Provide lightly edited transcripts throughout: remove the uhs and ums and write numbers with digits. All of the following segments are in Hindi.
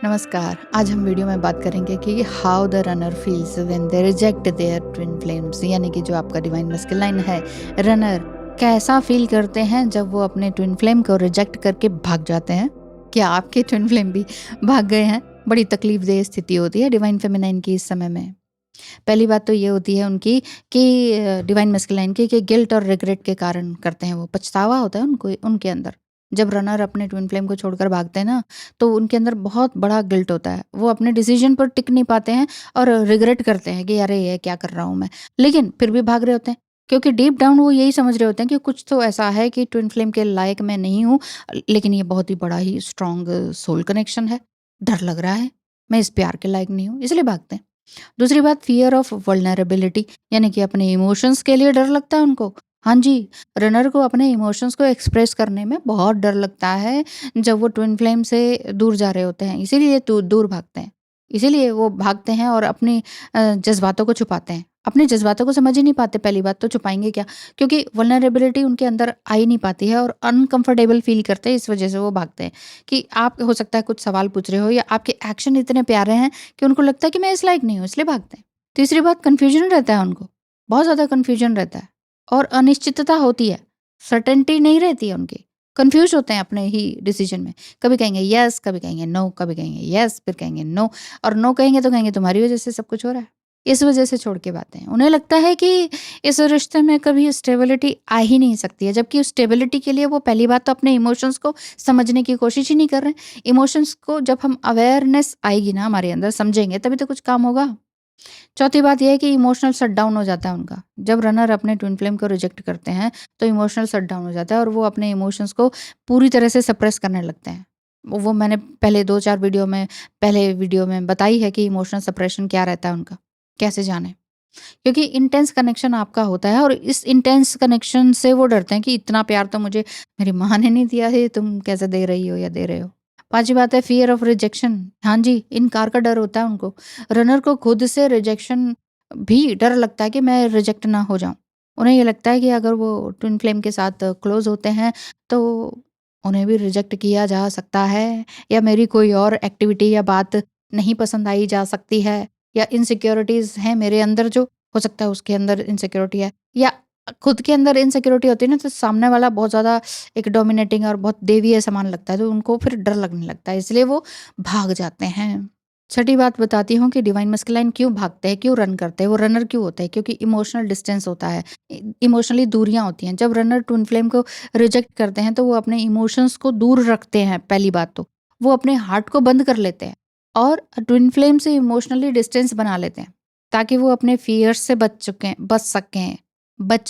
नमस्कार। आज हम वीडियो में बात करेंगे कि how the runner feels when they reject their twin flames, यानी कि जो आपका डिवाइन मस्कुलाइन है, रनर कैसा फील करते हैं जब वो अपने ट्विन फ्लेम को रिजेक्ट करके भाग जाते हैं। क्या आपके ट्विन फ्लेम भी भाग गए हैं? बड़ी तकलीफदेह स्थिति होती है डिवाइन फेमिनाइन की इस समय में। पहली बात तो ये होती है उनकी कि डिवाइन मस्कुलाइन की कि गिल्ट और रिग्रेट के कारण करते हैं, वो पछतावा होता है उनको उनके अंदर। जब रनर अपने ट्विन फ्लेम को छोड़कर भागते हैं ना, तो उनके अंदर बहुत बड़ा गिल्ट होता है। वो अपने डिसीजन पर टिक नहीं पाते हैं और रिग्रेट करते हैं कि अरे ये क्या कर रहा हूँ मैं, लेकिन फिर भी भाग रहे होते हैं क्योंकि डीप डाउन वो यही समझ रहे होते हैं कि कुछ तो ऐसा है कि ट्विन फ्लेम के लायक मैं नहीं हूँ, लेकिन ये बहुत ही बड़ा ही स्ट्रॉन्ग सोल कनेक्शन है। डर लग रहा है, मैं इस प्यार के लायक नहीं हूँ, इसलिए भागते हैं। दूसरी बात, फियर ऑफ वल्नरेबिलिटी, यानी कि अपने इमोशंस के लिए डर लगता है उनको। हाँ जी, रनर को अपने इमोशंस को एक्सप्रेस करने में बहुत डर लगता है जब वो ट्विन फ्लेम से दूर जा रहे होते हैं, इसीलिए दूर भागते हैं। इसीलिए वो भागते हैं और अपनी जज्बातों को छुपाते हैं। अपने जज्बातों को समझ ही नहीं पाते, पहली बात तो छुपाएंगे क्या, क्योंकि वल्नरेबिलिटी उनके अंदर आ ही नहीं पाती है और अनकंफर्टेबल फील करते हैं, इस वजह से वो भागते हैं। कि आप हो सकता है कुछ सवाल पूछ रहे हो या आपके एक्शन इतने प्यारे हैं कि उनको लगता है कि मैं इस लायक नहीं हूँ, इसलिए भागते हैं। तीसरी बात, कन्फ्यूजन रहता है उनको, बहुत ज़्यादा कन्फ्यूजन रहता है और अनिश्चितता होती है, सर्टेनिटी नहीं रहती है उनकी। कन्फ्यूज होते हैं अपने ही डिसीजन में, कभी कहेंगे यस, कभी कहेंगे नो, कभी कहेंगे यस, फिर कहेंगे नो, और नो कहेंगे तो कहेंगे तुम्हारी वजह से सब कुछ हो रहा है। इस वजह से छोड़ के बातें हैं। उन्हें लगता है कि इस रिश्ते में कभी स्टेबिलिटी आ ही नहीं सकती है, जबकि स्टेबिलिटी के लिए वो पहली बात तो अपने इमोशंस को समझने की कोशिश ही नहीं कर रहे हैं। इमोशंस को जब हम अवेयरनेस आएगी ना हमारे अंदर, समझेंगे, तभी तो कुछ काम होगा। चौथी बात यह है कि इमोशनल शटडाउन हो जाता है उनका। जब रनर अपने ट्विन फ्लेम को रिजेक्ट करते हैं तो इमोशनल शटडाउन हो जाता है और वो अपने इमोशंस को पूरी तरह से सप्रेस करने लगते हैं। वो मैंने पहले 2-4 वीडियो में बताई है कि इमोशनल सप्रेशन क्या रहता है उनका, कैसे जाने। क्योंकि इंटेंस कनेक्शन आपका होता है और इस इंटेंस कनेक्शन से वो डरते हैं कि इतना प्यार तो मुझे मेरी माँ ने नहीं दिया है, तुम कैसे दे रही हो या दे रहे हो। पांचवी बात है फियर ऑफ रिजेक्शन। हाँ जी, इनकार का डर होता है उनको। रनर को खुद से रिजेक्शन भी डर लगता है कि मैं रिजेक्ट ना हो जाऊं। उन्हें ये लगता है कि अगर वो ट्विन फ्लेम के साथ क्लोज होते हैं तो उन्हें भी रिजेक्ट किया जा सकता है, या मेरी कोई और एक्टिविटी या बात नहीं पसंद आई जा सकती है, या इनसिक्योरिटीज हैं मेरे अंदर, जो हो सकता है उसके अंदर इनसिक्योरिटी है, या खुद के अंदर इनसिक्योरिटी होती है ना, तो सामने वाला बहुत ज़्यादा एक डोमिनेटिंग और बहुत देवीय समान लगता है, तो उनको फिर डर लगने लगता है, इसलिए वो भाग जाते हैं। छठी बात बताती हूँ कि डिवाइन मस्कुलाइन क्यों भागते हैं, क्यों रन करते हैं, वो रनर क्यों होते हैं, क्योंकि इमोशनल डिस्टेंस होता है, इमोशनली दूरियां होती हैं। जब रनर ट्विन फ्लेम को रिजेक्ट करते हैं तो वो अपने इमोशंस को दूर रखते हैं। पहली बात तो वो अपने हार्ट को बंद कर लेते हैं और ट्विन फ्लेम से इमोशनली डिस्टेंस बना लेते हैं, ताकि वो अपने फियर्स से बच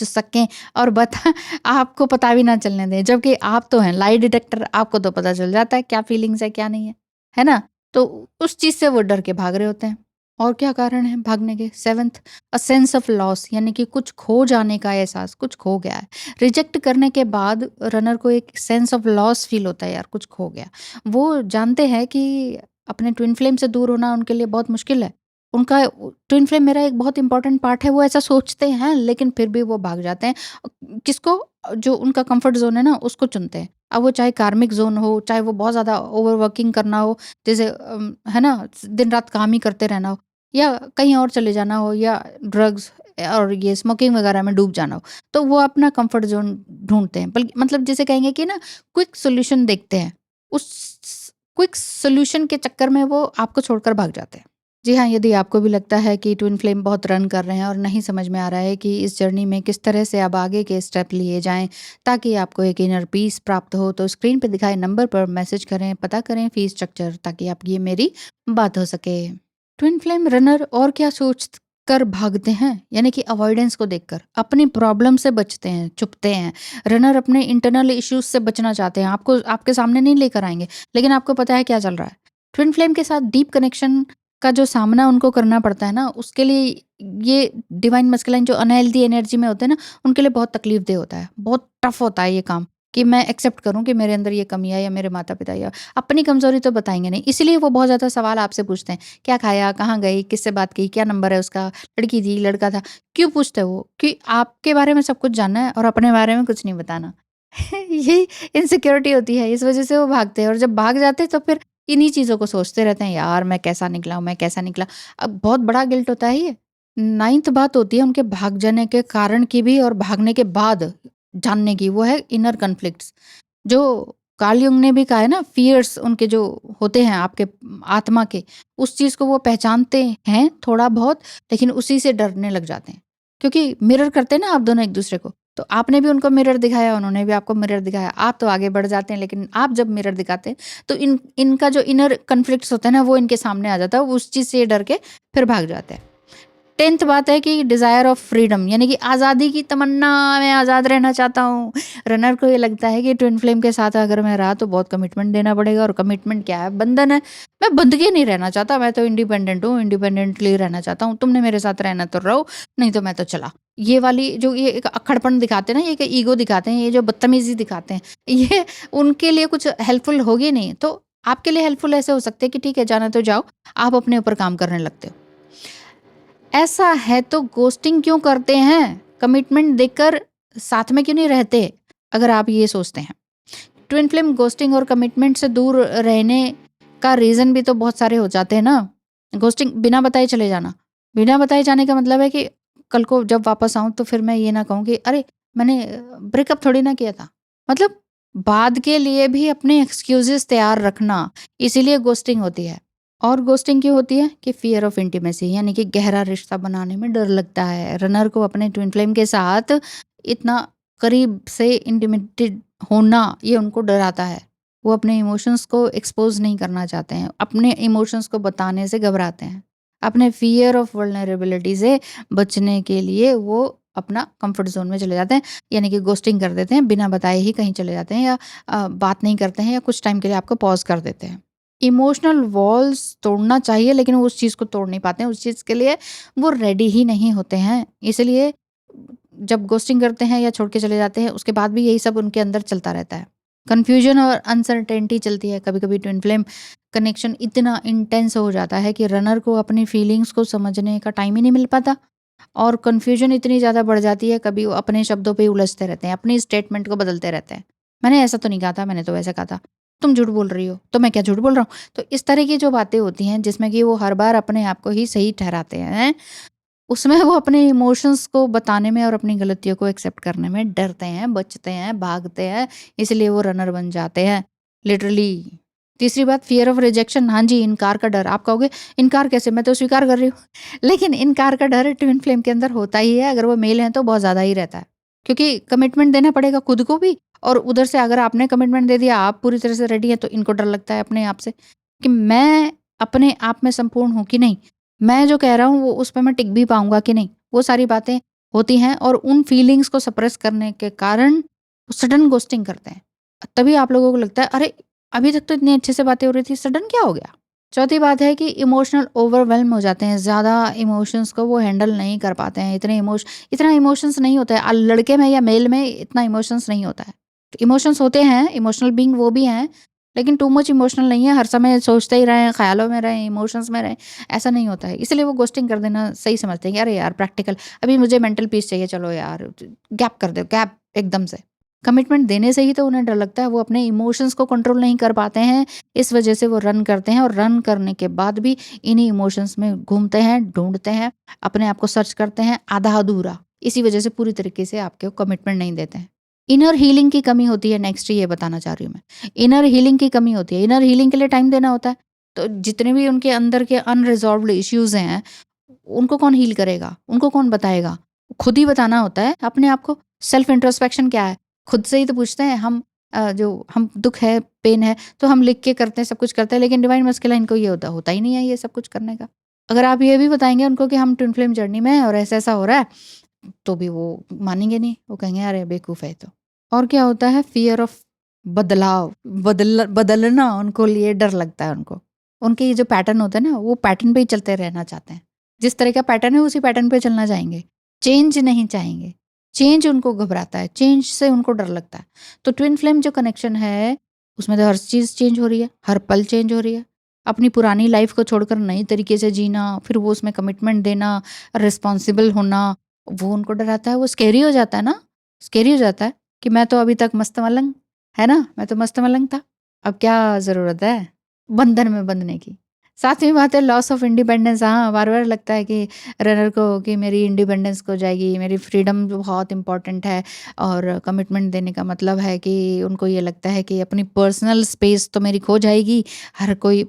सकें और बता आपको पता भी ना चलने दें, जबकि आप तो हैं लाई डिटेक्टर, आपको तो पता चल जाता है क्या फीलिंग्स है क्या नहीं है ना। तो उस चीज से वो डर के भाग रहे होते हैं। और क्या कारण है भागने के? Seventh, a sense of loss, यानी कि कुछ खो जाने का एहसास, कुछ खो गया है। रिजेक्ट करने के बाद रनर को एक सेंस ऑफ लॉस फील होता है, यार कुछ खो गया। वो जानते हैं कि अपने ट्विन फ्लेम से दूर होना उनके लिए बहुत मुश्किल है। उनका ट्विन फ्लेम मेरा एक बहुत इंपॉर्टेंट पार्ट है, वो ऐसा सोचते हैं, लेकिन फिर भी वो भाग जाते हैं। किसको? जो उनका कंफर्ट जोन है ना, उसको चुनते हैं। अब वो चाहे कार्मिक जोन हो, चाहे वो बहुत ज़्यादा ओवरवर्किंग करना हो, जैसे है ना, दिन रात काम ही करते रहना हो, या कहीं और चले जाना हो, या ड्रग्स और ये स्मोकिंग वगैरह में डूब जाना हो, तो वो अपना कंफर्ट जोन ढूंढते हैं। बल्कि मतलब जैसे कहेंगे कि ना, क्विक सोल्यूशन देखते हैं। उस क्विक सोल्यूशन के चक्कर में वो आपको छोड़कर भाग जाते हैं। जी हाँ, यदि आपको भी लगता है कि ट्विन फ्लेम बहुत रन कर रहे हैं और नहीं समझ में आ रहा है कि इस जर्नी में किस तरह से अब आगे के स्टेप लिए जाएं ताकि आपको एक इनर पीस प्राप्त हो, तो स्क्रीन पर दिखाए नंबर पर मैसेज करें, पता करें फीस स्ट्रक्चर, ताकि आप ये मेरी बात हो सके। ट्विन फ्लेम रनर और क्या सोच कर भागते हैं, यानी कि अवॉइडेंस को देखकर अपनी प्रॉब्लम से बचते हैं, छुपते हैं। रनर अपने इंटरनल इश्यूज से बचना चाहते हैं, आपको आपके सामने नहीं लेकर आएंगे, लेकिन आपको पता है क्या चल रहा है। ट्विन फ्लेम के साथ डीप कनेक्शन का जो सामना उनको करना पड़ता है ना, उसके लिए ये डिवाइन मस्कुलाइन जो अनहेल्दी एनर्जी में होते हैं ना, उनके लिए बहुत तकलीफदेह होता है, बहुत टफ होता है ये काम, कि मैं एक्सेप्ट करूं कि मेरे अंदर ये कमी है, या मेरे माता पिता, या अपनी कमजोरी तो बताएंगे नहीं, इसलिए वो बहुत ज़्यादा सवाल आपसे पूछते हैं। क्या खाया, कहाँ गई, किससे बात की, क्या नंबर है उसका, लड़की थी लड़का था। क्यों पूछते हैं वो? कि आपके बारे में सब कुछ जानना है और अपने बारे में कुछ नहीं बताना। यही इनसिक्योरिटी होती है, इस वजह से वो भागते हैं, और जब भाग जाते हैं तो फिर इन्हीं चीज़ों को सोचते रहते हैं, यार मैं कैसा निकला हूँ, मैं कैसा निकला। अब बहुत बड़ा गिल्ट होता है ये। 9th बात होती है उनके भाग जाने के कारण की भी और भागने के बाद जानने की, वो है इनर कॉन्फ्लिक्ट्स। जो कार्ल युंग ने भी कहा है ना, फियर्स उनके जो होते हैं आपके आत्मा के, उस चीज़ को वो पहचानते हैं थोड़ा बहुत, लेकिन उसी से डरने लग जाते हैं। क्योंकि मिरर करते हैं ना आप दोनों एक दूसरे को, तो आपने भी उनको मिरर दिखाया, उन्होंने भी आपको मिरर दिखाया। आप तो आगे बढ़ जाते हैं, लेकिन आप जब मिरर दिखाते हैं तो इनका जो इनर कॉन्फ्लिक्ट्स होता है ना, वो इनके सामने आ जाता है। वो उस चीज़ से डर के फिर भाग जाते हैं। 10th बात है कि डिज़ायर ऑफ फ्रीडम, यानी कि आज़ादी की तमन्ना, मैं आज़ाद रहना चाहता हूँ। रनर को ये लगता है कि ट्विन फ्लेम के साथ अगर मैं रहा तो बहुत कमिटमेंट देना पड़ेगा, और कमिटमेंट क्या है? बंधन है। मैं बंध के नहीं रहना चाहता, मैं तो इंडिपेंडेंट हूँ, इंडिपेंडेंटली रहना चाहता हूँ। तुमने मेरे साथ रहना तो रहो, नहीं तो मैं तो चला। ये वाली जो ये एक अक्खड़पन दिखाते हैं ना, ये एक ईगो दिखाते हैं, ये जो बदतमीज़ी दिखाते हैं, ये उनके लिए कुछ हेल्पफुल होगी नहीं। तो आपके लिए हेल्पफुल ऐसे हो सकते हैं कि ठीक है, जाना तो जाओ, आप अपने ऊपर काम करने लगते हो। ऐसा है तो घोस्टिंग क्यों करते हैं? कमिटमेंट देकर साथ में क्यों नहीं रहते? अगर आप ये सोचते हैं। ट्विन फ्लेम घोस्टिंग और कमिटमेंट से दूर रहने का रीज़न भी तो बहुत सारे हो जाते हैं ना। घोस्टिंग बिना बताए चले जाना। बिना बताए जाने का मतलब है कि कल को जब वापस आऊँ तो फिर मैं ये ना कहूँ कि अरे! मैंने ब्रेकअप थोड़ी ना किया था। मतलब बाद के लिए भी अपने एक्सक्यूज़ेज़ तैयार रखना, इसीलिए घोस्टिंग होती है। और घोस्टिंग क्यों होती है? कि फ़ियर ऑफ इंटिमेसी, यानी कि गहरा रिश्ता बनाने में डर लगता है। रनर को अपने ट्विन फ्लेम के साथ इतना करीब से इंटिमेटेड होना, ये उनको डराता है। वो अपने इमोशंस को एक्सपोज़ नहीं करना चाहते हैं। अपने इमोशंस को बताने से घबराते हैं। अपने फ़ियर ऑफ वल्नरेबिलिटी से बचने के लिए वो अपना कंफर्ट ज़ोन में चले जाते हैं, यानी कि घोस्टिंग कर देते हैं, बिना बताए ही कहीं चले जाते हैं, या बात नहीं करते हैं, या कुछ टाइम के लिए आपको पॉज़ कर देते हैं। इमोशनल वॉल्स तोड़ना चाहिए, लेकिन वो उस चीज़ को तोड़ नहीं पाते हैं, उस चीज़ के लिए वो रेडी ही नहीं होते हैं। इसलिए जब घोस्टिंग करते हैं या छोड़ के चले जाते हैं, उसके बाद भी यही सब उनके अंदर चलता रहता है। कन्फ्यूजन और अनसर्टेनिटी चलती है। कभी-कभी ट्विन फ्लेम कनेक्शन इतना इंटेंस हो जाता है कि रनर को अपनी फीलिंग्स को समझने का टाइम ही नहीं मिल पाता, और कन्फ्यूजन इतनी ज़्यादा बढ़ जाती है, कभी वो अपने शब्दों पे ही उलझते रहते हैं, अपनी स्टेटमेंट को बदलते रहते हैं। मैंने ऐसा तो नहीं कहा था, मैंने तो वैसा कहा था। तुम झूठ बोल रही हो, तो मैं क्या झूठ बोल रहा हूँ? तो इस तरह की जो बातें होती हैं, जिसमें कि वो हर बार अपने आप को ही सही ठहराते हैं, उसमें वो अपने इमोशंस को बताने में और अपनी गलतियों को एक्सेप्ट करने में डरते हैं, बचते हैं, भागते हैं, इसलिए वो रनर बन जाते हैं, लिटरली। तीसरी बात, फ़ियर ऑफ रिजेक्शन। हाँ जी, इनकार का डर। आप कहोगे इनकार कैसे? मैं तो स्वीकार कर रही हूँ। लेकिन इनकार का डर ट्विन फ्लेम के अंदर होता ही है, अगर वो मेल हैं तो बहुत ज़्यादा ही रहता है। क्योंकि कमिटमेंट देना पड़ेगा खुद को भी, और उधर से अगर आपने कमिटमेंट दे दिया, आप पूरी तरह से रेडी हैं, तो इनको डर लगता है अपने आप से कि मैं अपने आप में संपूर्ण हूँ कि नहीं? मैं जो कह रहा हूँ वो उस पे मैं टिक भी पाऊँगा कि नहीं? वो सारी बातें होती हैं, और उन फीलिंग्स को सप्रेस करने के कारण सडन घोस्टिंग करते हैं। तभी आप लोगों को लगता है अरे! अभी तक तो इतने अच्छे से बातें हो रही थी, सडन क्या हो गया? चौथी बात है कि इमोशनल ओवरवेल्म हो जाते हैं, ज़्यादा इमोशंस को वो हैंडल नहीं कर पाते हैं, इतना इमोशंस नहीं होता है। लड़के में या मेल में इतना इमोशंस नहीं होता है। इमोशंस होते हैं, इमोशनल बीइंग वो भी हैं, लेकिन टू मच इमोशनल नहीं है, हर समय सोचते ही रहें, ख़्यालों में रहें, इमोशंस में रहें, ऐसा नहीं होता है। इसलिए वो घोस्टिंग कर देना सही समझते हैं कि अरे यार प्रैक्टिकल, अभी मुझे मेंटल पीस चाहिए, चलो यार गैप कर दो, गैप एकदम से। कमिटमेंट देने से ही तो उन्हें डर लगता है, वो अपने इमोशंस को कंट्रोल नहीं कर पाते हैं, इस वजह से वो रन करते हैं, और रन करने के बाद भी इन्हीं इमोशंस में घूमते हैं, ढूँढते हैं, अपने आप को सर्च करते हैं आधा-अधूरा। इसी वजह से पूरी तरीके से आपको कमिटमेंट नहीं देते हैं। इनर हीलिंग की कमी होती है, नेक्स्ट ये बताना चाह रही हूँ मैं। इनर हीलिंग की कमी होती है, इनर हीलिंग के लिए टाइम देना होता है। तो जितने भी उनके अंदर के अनरिज़ॉल्व्ड इश्यूज़ हैं, उनको कौन हील करेगा? उनको कौन बताएगा? खुद ही बताना होता है अपने आप को। सेल्फ इंट्रोस्पेक्शन क्या है? खुद से ही तो पूछते हैं हम। जो हम दुःख है, पेन है, तो हम लिख के करते हैं, सब कुछ करते हैं, लेकिन डिवाइन मस्कुलाइन को ये होता ही नहीं है ये सब कुछ करने का। अगर आप ये भी बताएँगे उनको कि हम ट्विन फ्लेम जर्नी में हैं और ऐसा-ऐसा हो रहा है, तो भी वो मानेंगे नहीं। वो कहेंगे अरे बेवकूफ़ है ये तो। और क्या होता है, फ़ियर ऑफ बदलाव, बदलना उनको लिए डर लगता है उनको। उनके ये जो पैटर्न होता है ना, वो पैटर्न पे ही चलते रहना चाहते हैं। जिस तरह का पैटर्न है उसी पैटर्न पे चलना चाहेंगे। चेंज नहीं चाहेंगे। चेंज उनको घबराता है, चेंज से उनको डर लगता है। तो ट्विन फ्लेम जो कनेक्शन है, उसमें तो हर चीज़ चेंज हो रही है, हर पल चेंज हो रही है। अपनी पुरानी लाइफ़ को छोड़कर नई तरीके से जीना, फिर वो उसमें कमिटमेंट देना, रिस्पॉन्सिबल होना, वो उनको डराता है। वो स्केरी हो जाता है ना, स्केरी हो जाता है कि मैं तो अभी तक मस्त मलंग, है ना? मैं तो मस्त मलंग था, अब क्या ज़रूरत है? बंधन में बंधने की। 7वीं बात है लॉस ऑफ इंडिपेंडेंस। हाँ, बार-बार लगता है कि रनर को कि मेरी इंडिपेंडेंस खो जाएगी, मेरी फ्रीडम बहुत इम्पोर्टेंट है और कमिटमेंट देने का मतलब है कि उनको ये लगता है कि अपनी पर्सनल स्पेस तो मेरी खो जाएगी, हर कोई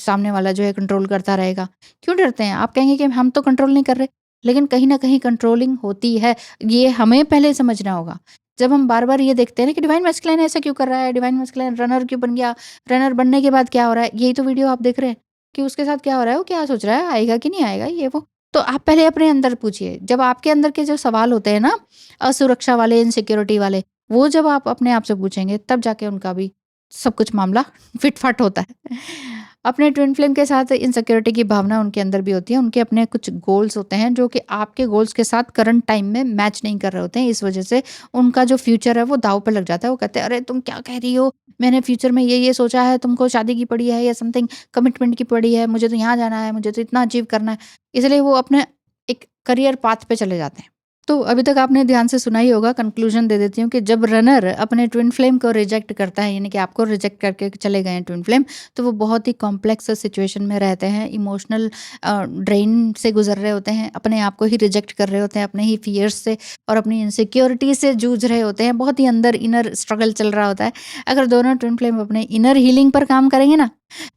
सामने वाला जो है कंट्रोल करता रहेगा। क्यों डरते हैं? आप कहेंगे कि हम तो कंट्रोल नहीं कर रहे, लेकिन कहीं न कहीं कंट्रोलिंग होती है, ये हमें पहले समझना होगा। जब हम बार-बार ये देखते हैं ना कि डिवाइन मैस्कुलिन ऐसा क्यों कर रहा है, डिवाइन मैस्कुलिन रनर क्यों बन गया, रनर बनने के बाद क्या हो रहा है, यही तो वीडियो आप देख रहे हैं कि उसके साथ क्या हो रहा है, वो क्या सोच रहा है, आएगा कि नहीं आएगा, ये वो। तो आप पहले अपने अंदर पूछिए, जब आपके अंदर के जो सवाल होते हैं ना, असुरक्षा वाले, इनसिक्योरिटी वाले, वो जब आप अपने आप से पूछेंगे, तब जाके उनका भी सब कुछ मामला फिट-फाट होता है। अपने ट्विन फ्लेम के साथ इनसिक्योरिटी की भावना उनके अंदर भी होती है, उनके अपने कुछ गोल्स होते हैं, जो कि आपके गोल्स के साथ करंट टाइम में मैच नहीं कर रहे होते हैं, इस वजह से उनका जो फ्यूचर है वो दाँव पे लग जाता है। वो कहते हैं, "अरे! तुम क्या कह रही हो? मैंने फ्यूचर में ये सोचा है, तुमको शादी की पड़ी है या समथिंग कमिटमेंट की पड़ी है, मुझे तो यहाँ जाना है, मुझे तो इतना अचीव करना है।" इसलिए वो अपने एक करियर पाथ पे चले जाते हैं। तो अभी तक आपने ध्यान से सुना ही होगा, कंक्लूजन दे देती हूँ कि जब रनर अपने ट्विन फ्लेम को रिजेक्ट करता है, यानी कि आपको रिजेक्ट करके चले गए हैं ट्विन फ्लेम, तो वो बहुत ही कॉम्प्लेक्स सिचुएशन में रहते हैं, इमोशनल ड्रेन से गुजर रहे होते हैं, अपने आप को ही रिजेक्ट कर रहे होते हैं, अपने ही फियर्स से और अपनी इनसिक्योरिटी से जूझ रहे होते हैं, बहुत ही अंदर इनर स्ट्रगल चल रहा होता है। अगर दोनों ट्विन फ्लेम अपने इनर हीलिंग पर काम करेंगे ना,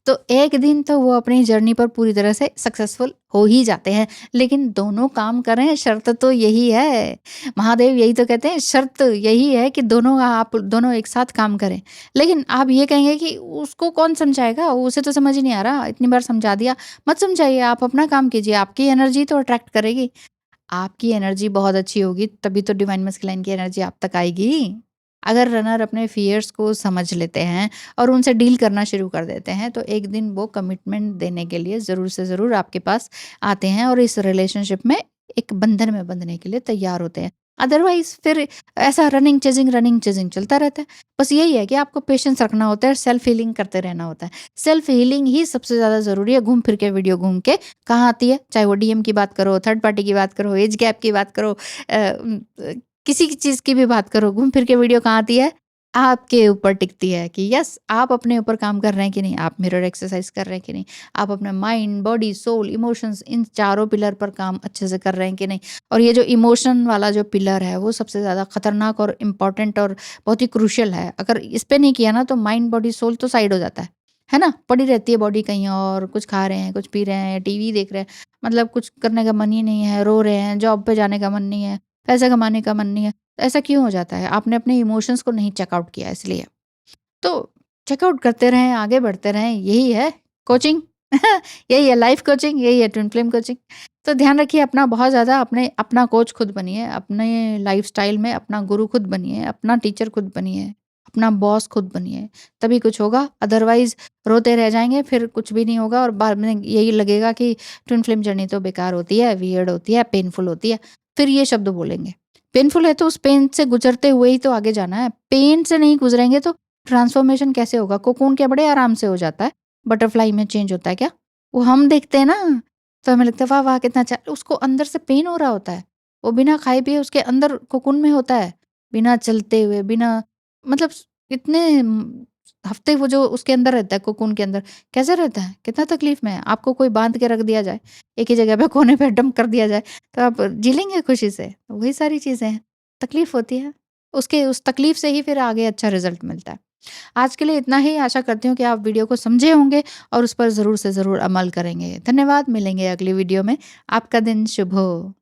तो एक दिन तो वो अपनी जर्नी पर पूरी तरह से सक्सेसफुल हो ही जाते हैं। लेकिन दोनों काम करें, शर्त तो यही है। महादेव यही तो कहते हैं, शर्त यही है कि दोनों आप दोनों एक साथ काम करें। लेकिन आप ये कहेंगे कि उसको कौन समझाएगा? उसे तो समझ ही नहीं आ रहा, इतनी बार समझा दिया। मत समझाइए, आप अपना काम कीजिए, आपकी एनर्जी तो अट्रैक्ट करेगी। आपकी एनर्जी बहुत अच्छी होगी, तभी तो डिवाइन मैस्कुलाइन की एनर्जी आप तक आएगी। अगर रनर अपने फियर्स को समझ लेते हैं और उनसे डील करना शुरू कर देते हैं, तो एक दिन वो कमिटमेंट देने के लिए ज़रूर से ज़रूर आपके पास आते हैं और इस रिलेशनशिप में एक बंधन में बंधने के लिए तैयार होते हैं। अदरवाइज़ फिर ऐसा रनिंग चेज़िंग चलता रहता है। बस यही है कि आपको पेशेंस रखना होता है और सेल्फ हीलिंग करते रहना होता है। सेल्फ हीलिंग ही सबसे ज़्यादा ज़रूरी है। घूम फिर के वीडियो घूम के कहाँ आती है? चाहे वो डीएम की बात करो, थर्ड पार्टी की बात करो, एज गैप की बात करो, किसी की चीज़ की भी बात करो, घूम फिर के वीडियो कहाँ आती है? आपके ऊपर टिकती है कि यस, आप अपने ऊपर काम कर रहे हैं कि नहीं? आप मिरर एक्सरसाइज़ कर रहे हैं कि नहीं? आप अपने माइंड, बॉडी, सोल, इमोशंस इन चारों पिलर पर काम अच्छे से कर रहे हैं कि नहीं? और ये जो इमोशन वाला जो पिलर है, वो सबसे ज़्यादा खतरनाक और इम्पोर्टेंट और बहुत ही क्रूशियल है। अगर इस पे नहीं किया ना, तो माइंड, बॉडी, सोल तो साइड हो जाता है ना? पड़ी रहती है बॉडी कहीं और, कुछ खा रहे हैं, कुछ पी रहे हैं, टीवी देख रहे हैं, मतलब कुछ करने का मन ही नहीं है, रो रहे हैं, जॉब पे जाने का मन नहीं है, पैसा कमाने का मन नहीं है। ऐसा क्यों हो जाता है? आपने अपने इमोशंस को नहीं चेकआउट किया इसलिए। तो चेकआउट करते रहें, आगे बढ़ते रहें, यही है कोचिंग। यही है लाइफ कोचिंग, यही है ट्विन फ्लेम कोचिंग। तो ध्यान रखिए अपना बहुत ज़्यादा, अपने अपना कोच खुद बनिए, अपने लाइफ़स्टाइल में अपना गुरु खुद बनिए, अपना टीचर खुद बनिए, अपना बॉस खुद बनिए, तभी कुछ होगा। अदरवाइज़ रोते रह जाएँगे, फिर कुछ भी नहीं होगा और बाद में यही लगेगा कि ट्विन फ्लेम जर्नी तो बेकार होती है, वियर्ड होती है, पेनफुल होती है। फिर ये शब्द बोलेंगे। पेनफुल है तो उस पेन से गुज़रते हुए ही तो आगे जाना है। पेन से नहीं गुज़रेंगे तो ट्रांसफ़ॉर्मेशन कैसे होगा? कोकून क्या बड़े आराम से हो जाता है, बटरफ्लाई में चेंज होता है क्या? वो हम देखते हैं ना, तो हमें लगता है वाह, वाह! कितना अच्छा। उसको अंदर से पेन हो रहा होता है। वो बिना खाए-पिए उसके अंदर कोकून में होता है, बिना चलते हुए, बिना मतलब इतने हफ़्ते वो जो उसके अंदर रहता है, कोकून के अंदर, कैसे रहता है? कितना तकलीफ़ में है। आपको कोई बाँध के रख दिया जाए, एक ही जगह पे कोने पे डंप कर दिया जाए, तो आप जी लेंगे खुशी से? वही सारी चीज़ें हैं, तकलीफ़ होती है। उसके उस तकलीफ़ से ही फिर आगे अच्छा रिज़ल्ट मिलता है। आज के लिए इतना ही, आशा करती हूँ कि आप वीडियो को समझे होंगे और उस पर ज़रूर से ज़रूर अमल करेंगे। धन्यवाद, मिलेंगे अगली वीडियो में। आपका दिन शुभ हो।